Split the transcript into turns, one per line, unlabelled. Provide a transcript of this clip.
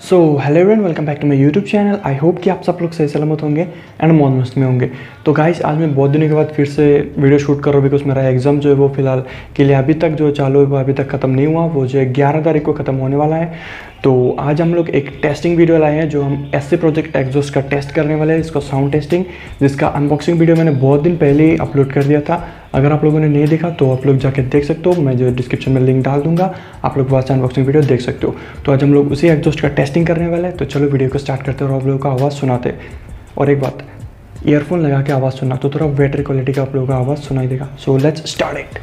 So hello everyone, welcome back to my YouTube channel. I hope कि आप सब लोग सही सलामत होंगे एंड मौज मस्त में होंगे। तो गाइस, आज मैं बहुत दिनों के बाद फिर से वीडियो शूट कर रहा हूँ बिकॉज मेरा एग्जाम जो है वो फिलहाल के लिए अभी तक जो चालू है वो अभी तक ख़त्म नहीं हुआ। वो जो है 11 तारीख को ख़त्म होने वाला है। तो आज हम लोग एक टेस्टिंग वीडियो लाए हैं जो हम एससी प्रोजेक्ट एग्जॉस्ट का टेस्ट करने वाले हैं, इसका साउंड टेस्टिंग, जिसका अनबॉक्सिंग वीडियो मैंने बहुत दिन पहले ही अपलोड कर दिया था। अगर आप लोगों ने नहीं देखा तो आप लोग जाके देख सकते हो, मैं जो डिस्क्रिप्शन में लिंक डाल दूंगा, आप लोग वहाँ से अनबॉक्सिंग वीडियो देख सकते हो। तो आज हम लोग उसी एग्जॉस्ट का टेस्टिंग करने वाले हैं। तो चलो वीडियो को स्टार्ट करते हो और आप लोगों का आवाज़ सुनाते। और एक बात, ईयरफोन लगा के आवाज़ सुनना तो थोड़ा बेटर क्वालिटी का आप लोगों का आवाज़ सुनाई देगा। So let's start it.